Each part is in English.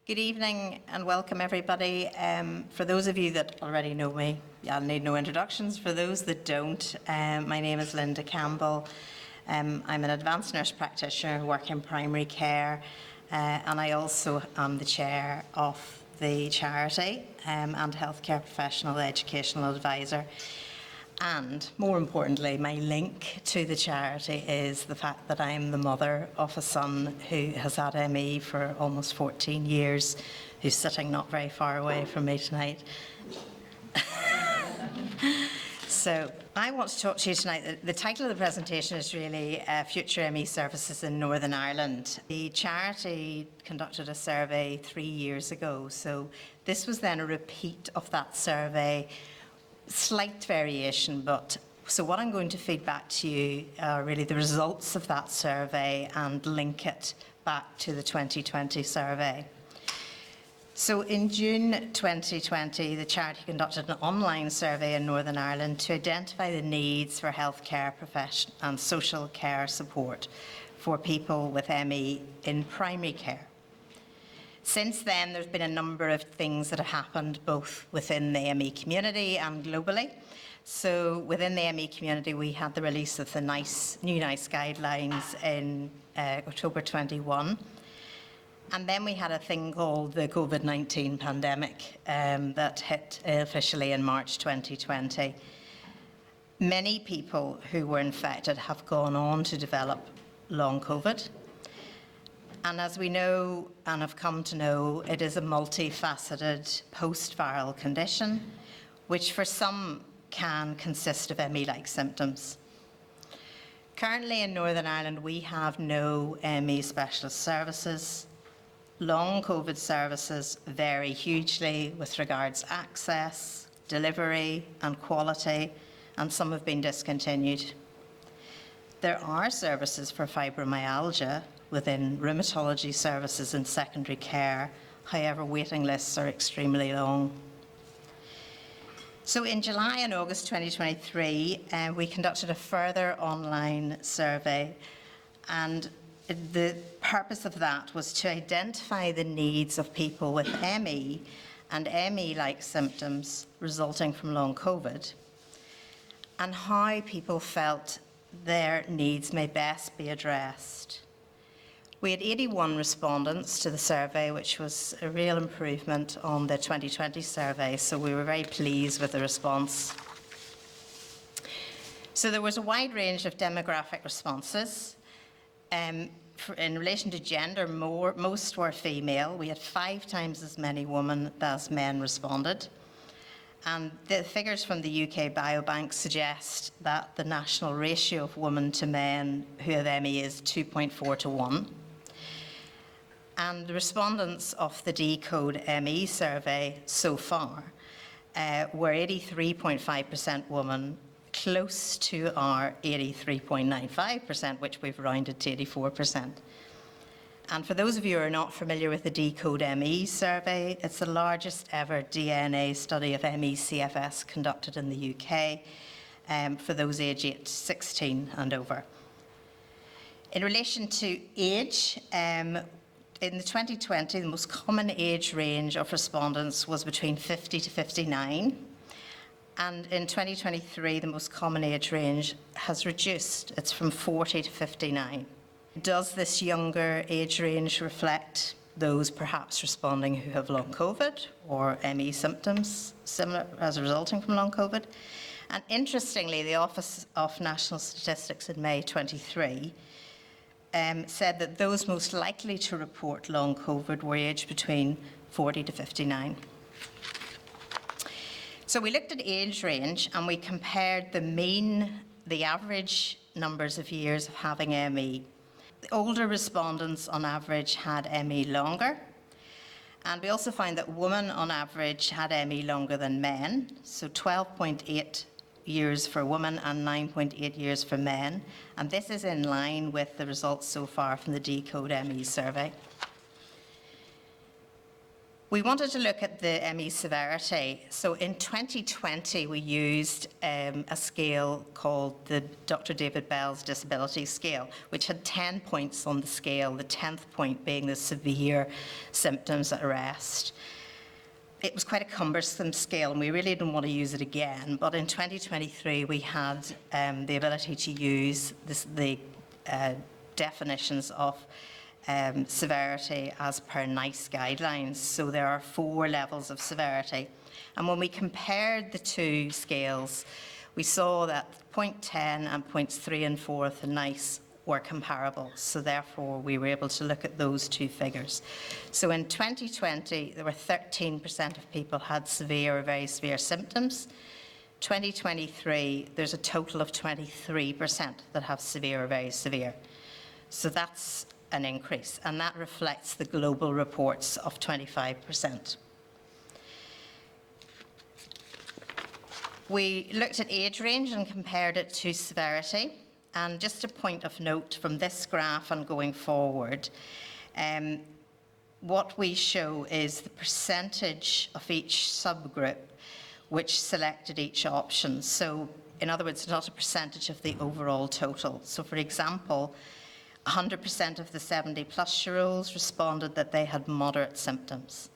Good evening and welcome everybody. For those of you that already know me, I'll need no introductions. For those that don't, my name is Linda Campbell. I'm an advanced nurse practitioner who works in primary care, and I also am the chair of the charity and healthcare professional educational advisor. And more importantly, my link to the charity is the fact that I'm the mother of a son who has had ME for almost 14 years, who's sitting not very far away from me tonight. So I want to talk to you tonight. The title of the presentation is really Future ME Services in Northern Ireland. The charity conducted a survey 3 years ago, so this was then a repeat of that survey. Slight variation, but so what I'm going to feed back to you are really the results of that survey and link it back to the 2020 survey. So in June 2020, the charity conducted an online survey in Northern Ireland to identify the needs for healthcare profession and social care support for people with ME in primary care. Since then, there's been a number of things that have happened both within the ME community and globally. So within the ME community, we had the release of the new NICE guidelines in October 21. And then we had a thing called the COVID-19 pandemic that hit officially in March 2020. Many people who were infected have gone on to develop long COVID. And as we know and have come to know, it is a multifaceted post-viral condition, which for some can consist of ME-like symptoms. Currently in Northern Ireland, we have no ME specialist services. Long COVID services vary hugely with regards to access, delivery and quality, and some have been discontinued. There are services for fibromyalgia within rheumatology services and secondary care. However, waiting lists are extremely long. So in July and August 2023, we conducted a further online survey, and the purpose of that was to identify the needs of people with ME and ME-like symptoms resulting from long COVID, and how people felt their needs may best be addressed. We had 81 respondents to the survey, which was a real improvement on the 2020 survey, so we were very pleased with the response. So there was a wide range of demographic responses. In relation to gender, most were female. We had 5 times as many women as men responded. And the figures from the UK Biobank suggest that the national ratio of women to men who have ME is 2.4 to 1. And the respondents of the Decode ME survey so far were 83.5% women, close to our 83.95%, which we've rounded to 84%. And for those of you who are not familiar with the Decode ME survey, it's the largest ever DNA study of ME CFS conducted in the UK for those aged 16 and over. In relation to age, in the 2020, the most common age range of respondents was between 50 to 59. And in 2023, the most common age range has reduced. It's from 40 to 59. Does this younger age range reflect those perhaps responding who have long COVID or ME symptoms similar as resulting from long COVID? And interestingly, the Office of National Statistics in May 23 said that those most likely to report long COVID were aged between 40 to 59. So we looked at age range and we compared the average numbers of years of having ME. The older respondents on average had ME longer, and we also found that women on average had ME longer than men, so 12.8 years for women and 9.8 years for men, and this is in line with the results so far from the Decode ME survey. We wanted to look at the ME severity. So in 2020, we used a scale called the Dr. David Bell's Disability Scale, which had 10 points on the scale, the 10th point being the severe symptoms at rest. It was quite a cumbersome scale, and we really didn't want to use it again. But in 2023, we had the ability to use the definitions of severity as per NICE guidelines. So there are 4 levels of severity. And when we compared the 2 scales, we saw that point 10 and points 3 and 4 of the NICE were comparable. So therefore, we were able to look at those 2 figures. So in 2020, there were 13% of people had severe or very severe symptoms. 2023, there's a total of 23% that have severe or very severe. So that's an increase, and that reflects the global reports of 25%. We looked at age range and compared it to severity. And just a point of note from this graph and going forward, what we show is the percentage of each subgroup which selected each option. So in other words, not a percentage of the overall total. So for example, 100% of the 70-plus-year-olds responded that they had moderate symptoms.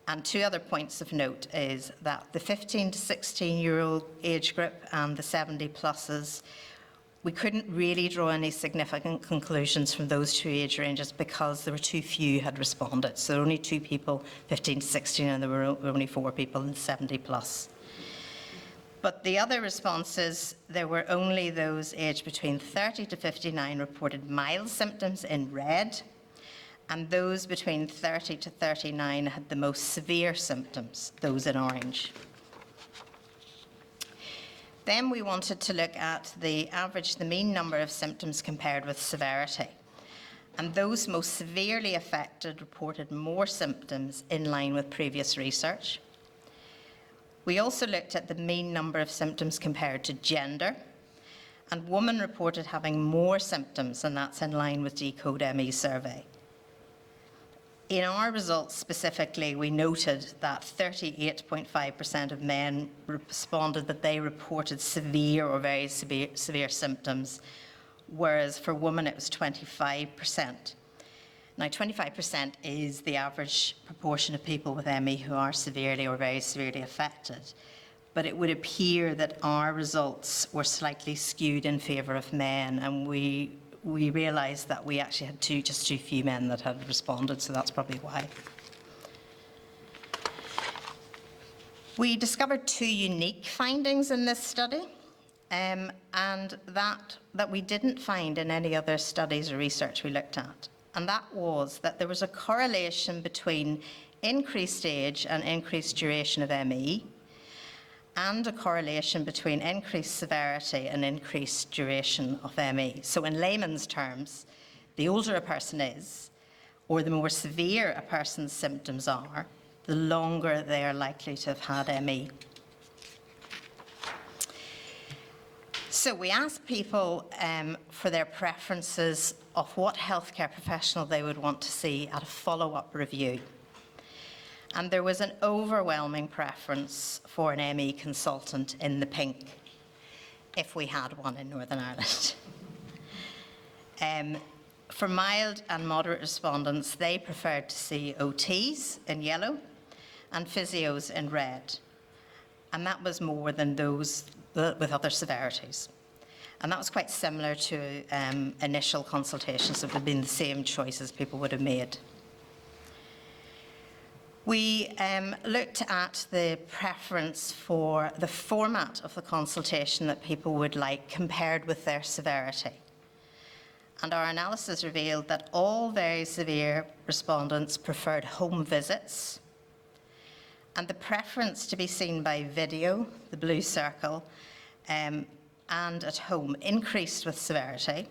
And 2 other points of note is that the 15 to 16-year-old age group and the 70-pluses, we couldn't really draw any significant conclusions from those 2 age ranges because there were too few had responded. So only 2 people, 15 to 16, and there were only 4 people in 70-plus. But the other responses, there were only those aged between 30 to 59 reported mild symptoms in red, and those between 30 to 39 had the most severe symptoms, those in orange. Then we wanted to look at the average, the mean number of symptoms compared with severity. And those most severely affected reported more symptoms in line with previous research. We also looked at the mean number of symptoms compared to gender, and women reported having more symptoms, and that's in line with Decode ME survey. In our results specifically, we noted that 38.5% of men responded that they reported severe or very severe symptoms, whereas for women it was 25%. Now, 25% is the average proportion of people with ME who are severely or very severely affected. But it would appear that our results were slightly skewed in favour of men, and we realised that we actually had just too few men that had responded, so that's probably why. We discovered 2 unique findings in this study, and that we didn't find in any other studies or research we looked at. And that was that there was a correlation between increased age and increased duration of ME, and a correlation between increased severity and increased duration of ME. So in layman's terms, the older a person is, or the more severe a person's symptoms are, the longer they are likely to have had ME. So we asked people for their preferences of what healthcare professional they would want to see at a follow-up review. And there was an overwhelming preference for an ME consultant in the pink, if we had one in Northern Ireland. For mild and moderate respondents, they preferred to see OTs in yellow and physios in red. And that was more than those with other severities. And that was quite similar to initial consultations. It would have been the same choices people would have made. We looked at the preference for the format of the consultation that people would like compared with their severity. And our analysis revealed that all very severe respondents preferred home visits, and the preference to be seen by video, the blue circle, and at home increased with severity,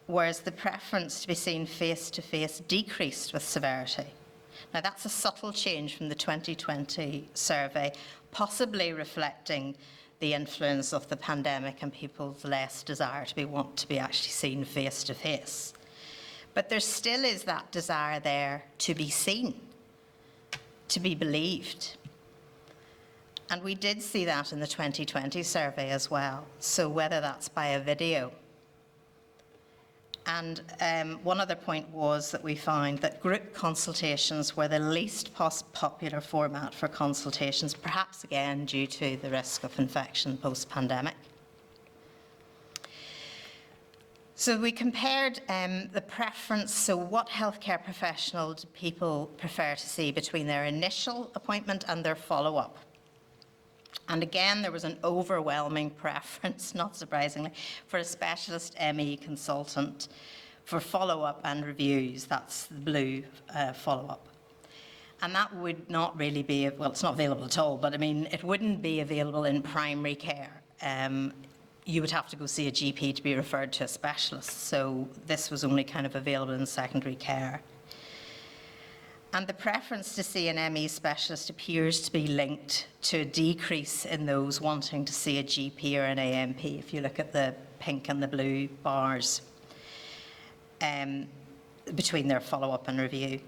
whereas the preference to be seen face-to-face decreased with severity. Now, that's a subtle change from the 2020 survey, possibly reflecting the influence of the pandemic and people's less desire to want to be actually seen face-to-face. But there still is that desire there to be seen. to be believed. And we did see that in the 2020 survey as well, so whether that's by a video. And one other point was that we found that group consultations were the least popular format for consultations, perhaps again due to the risk of infection post-pandemic. So we compared the preference, so what healthcare professional do people prefer to see between their initial appointment and their follow-up. And again, there was an overwhelming preference, not surprisingly, for a specialist ME consultant for follow-up and reviews. That's the blue follow-up. And that would not really be, well, it's not available at all, but I mean, it wouldn't be available in primary care. You would have to go see a GP to be referred to a specialist. So this was only kind of available in secondary care. And the preference to see an ME specialist appears to be linked to a decrease in those wanting to see a GP or an AMP, if you look at the pink and the blue bars between their follow-up and review.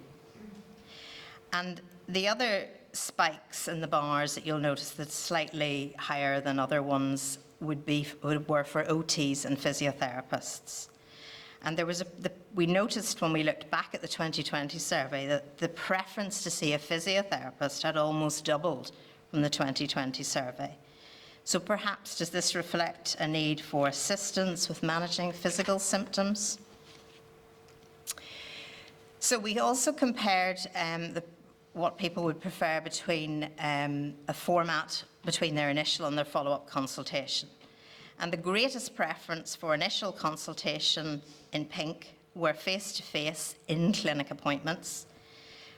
And the other spikes in the bars that you'll notice that's slightly higher than other ones were for OTs and physiotherapists. And there was we noticed when we looked back at the 2020 survey that the preference to see a physiotherapist had almost doubled from the 2020 survey. So perhaps does this reflect a need for assistance with managing physical symptoms? So we also compared what people would prefer between a format between their initial and their follow-up consultation. And the greatest preference for initial consultation in pink were face-to-face in-clinic appointments.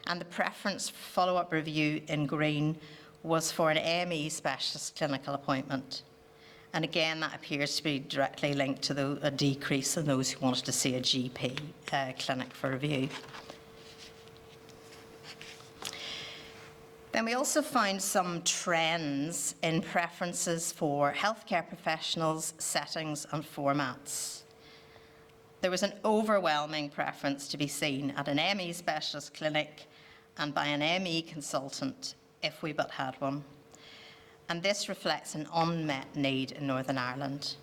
And the preference for follow-up review in green was for an ME specialist clinical appointment. And again, that appears to be directly linked to a decrease in those who wanted to see a GP clinic for review. Then we also found some trends in preferences for healthcare professionals, settings and formats. There was an overwhelming preference to be seen at an ME specialist clinic and by an ME consultant, if we but had one. And this reflects an unmet need in Northern Ireland.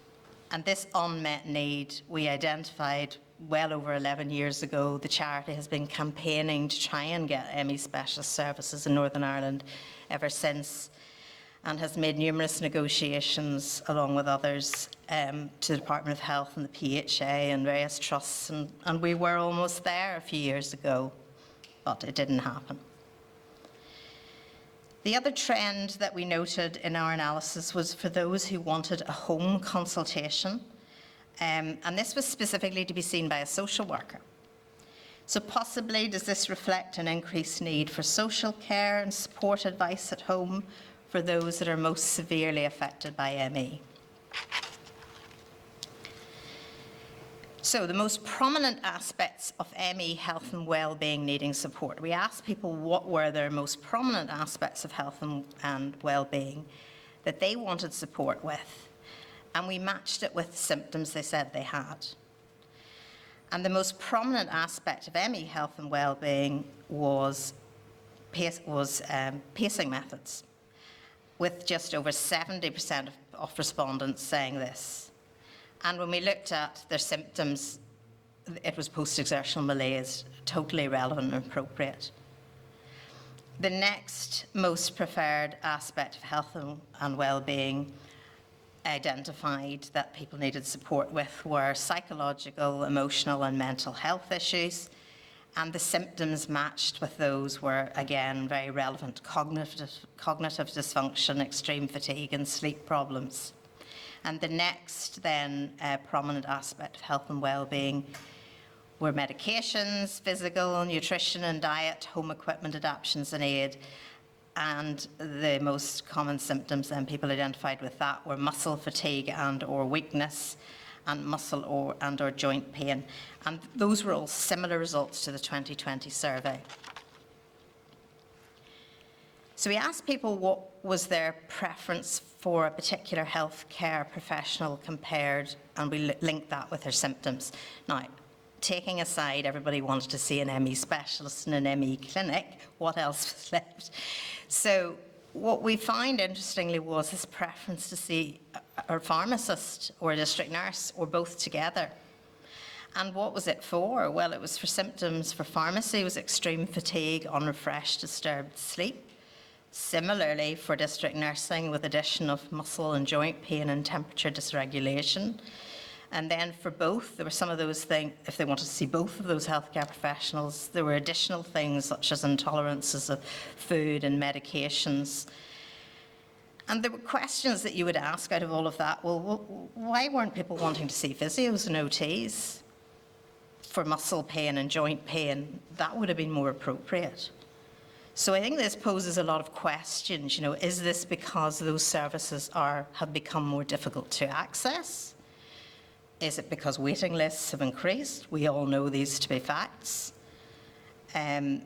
And this unmet need we identified well over 11 years ago. The charity has been campaigning to try and get ME specialist services in Northern Ireland ever since, and has made numerous negotiations along with others to the Department of Health and the PHA and various trusts, and we were almost there a few years ago, but it didn't happen. The other trend that we noted in our analysis was for those who wanted a home consultation. And this was specifically to be seen by a social worker. So possibly does this reflect an increased need for social care and support advice at home for those that are most severely affected by ME? So the most prominent aspects of ME health and well-being needing support. We asked people what were their most prominent aspects of health and well-being that they wanted support with. And we matched it with the symptoms they said they had. And the most prominent aspect of ME health and well-being was pacing methods, with just over 70% of respondents saying this. And when we looked at their symptoms, it was post-exertional malaise, totally relevant and appropriate. The next most preferred aspect of health and well-being identified that people needed support with were psychological, emotional and mental health issues, and the symptoms matched with those were again very relevant: cognitive dysfunction, extreme fatigue and sleep problems. And the next then prominent aspect of health and well-being were medications, physical, nutrition and diet, home equipment adaptations and aid. And the most common symptoms then people identified with that were muscle fatigue and or weakness, and muscle and or joint pain. And those were all similar results to the 2020 survey. So we asked people what was their preference for a particular healthcare professional compared, and we linked that with their symptoms. Now, taking aside everybody wanted to see an ME specialist in an ME clinic, what else was left? So what we found, interestingly, was this preference to see a pharmacist or a district nurse or both together. And what was it for? Well, it was for symptoms. For pharmacy, it was extreme fatigue, unrefreshed, disturbed sleep. Similarly, for district nursing, with addition of muscle and joint pain and temperature dysregulation. And then for both, there were some of those things, if they wanted to see both of those healthcare professionals, there were additional things such as intolerances of food and medications. And there were questions that you would ask out of all of that. Well, why weren't people wanting to see physios and OTs for muscle pain and joint pain? That would have been more appropriate. So I think this poses a lot of questions. Is this because those services have become more difficult to access? Is it because waiting lists have increased? We all know these to be facts. And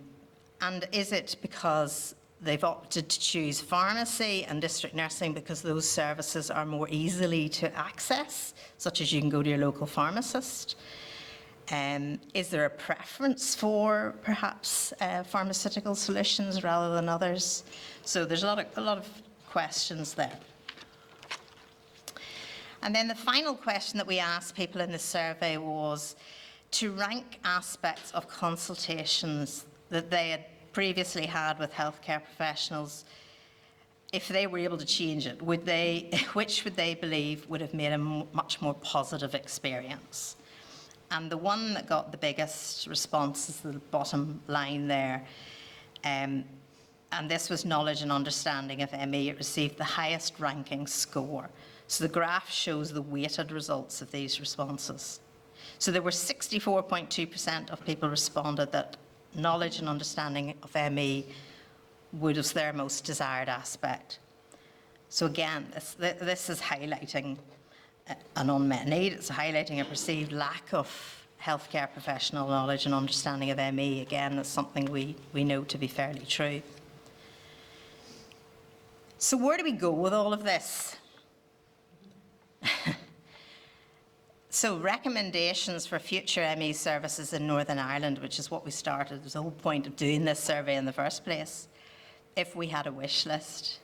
is it because they've opted to choose pharmacy and district nursing because those services are more easily to access, such as you can go to your local pharmacist? Is there a preference for perhaps pharmaceutical solutions rather than others? So there's a lot of questions there. And then the final question that we asked people in the survey was to rank aspects of consultations that they had previously had with healthcare professionals. If they were able to change it, which would they believe would have made a much more positive experience? And the one that got the biggest response is the bottom line there. And this was knowledge and understanding of ME. It received the highest ranking score. So the graph shows the weighted results of these responses. So there were 64.2% of people responded that knowledge and understanding of ME was their most desired aspect. So again, this is highlighting an unmet need. It's highlighting a perceived lack of healthcare professional knowledge and understanding of ME. Again, that's something we know to be fairly true. So where do we go with all of this? So recommendations for future ME services in Northern Ireland, which is what we started, it was the whole point of doing this survey in the first place, if we had a wish list.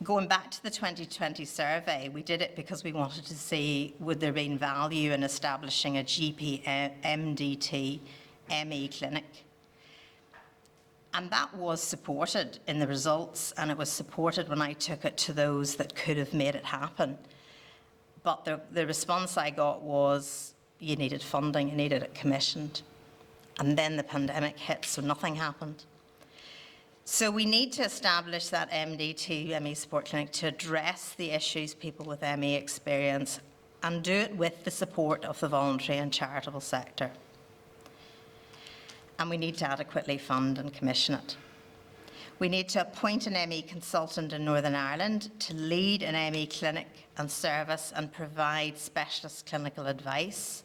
Going back to the 2020 survey, we did it because we wanted to see would there be value in establishing a GP MDT ME clinic. And that was supported in the results, and it was supported when I took it to those that could have made it happen. But the response I got was you needed funding, you needed it commissioned. And then the pandemic hit, so nothing happened. So we need to establish that MDT ME support clinic to address the issues people with ME experience and do it with the support of the voluntary and charitable sector. And we need to adequately fund and commission it. We need to appoint an ME consultant in Northern Ireland to lead an ME clinic and service and provide specialist clinical advice.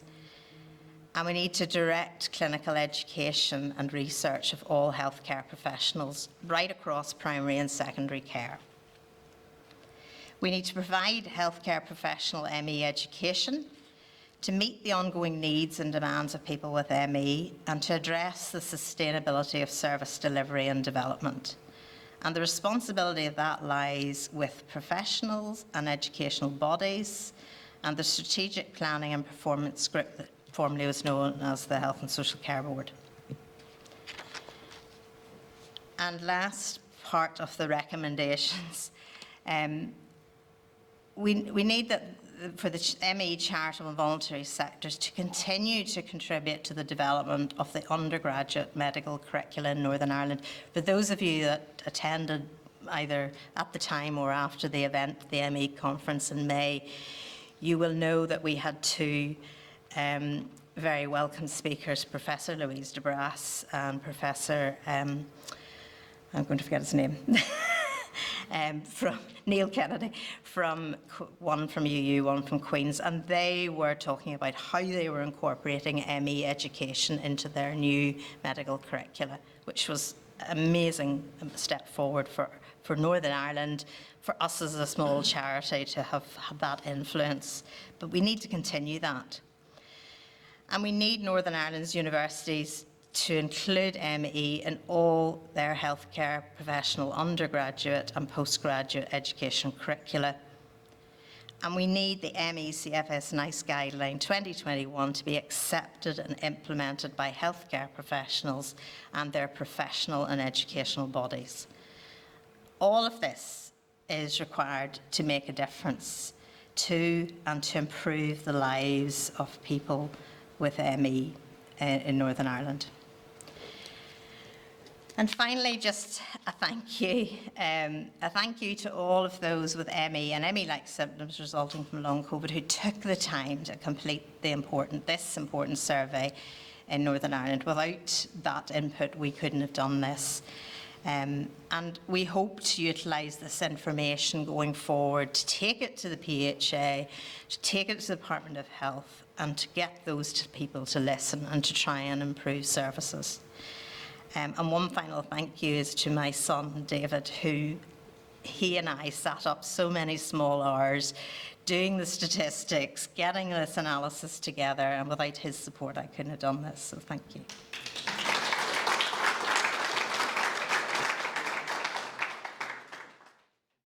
And we need to direct clinical education and research of all healthcare professionals right across primary and secondary care. We need to provide healthcare professional ME education to meet the ongoing needs and demands of people with ME and to address the sustainability of service delivery and development. And the responsibility of that lies with professionals and educational bodies and the strategic planning and performance group that formerly was known as the Health and Social Care Board. And last part of the recommendations, we need that for the ME charitable and voluntary sectors to continue to contribute to the development of the undergraduate medical curricula in Northern Ireland. For those of you that attended either at the time or after the event, the ME conference in May, you will know that we had two very welcome speakers, Professor Louise de Brasse and Professor, I'm going to forget his name, from Neil Kennedy, one from UU, one from Queen's, and they were talking about how they were incorporating ME education into their new medical curricula, which was an amazing step forward for Northern Ireland, for us as a small charity to have had that influence. But we need to continue that. And we need Northern Ireland's universities to include ME in all their healthcare professional undergraduate and postgraduate education curricula. And we need the ME CFS NICE Guideline 2021 to be accepted and implemented by healthcare professionals and their professional and educational bodies. All of this is required to make a difference to and to improve the lives of people with ME in Northern Ireland. And finally, just a thank you. A thank you to all of those with ME and ME-like symptoms resulting from long COVID who took the time to complete this important survey in Northern Ireland. Without that input, we couldn't have done this. And we hope to utilise this information going forward to take it to the PHA, to take it to the Department of Health, and to get those people to listen and to try and improve services. And one final thank you is to my son, David, who he and I sat up so many small hours doing the statistics, getting this analysis together, and without his support, I couldn't have done this, so thank you.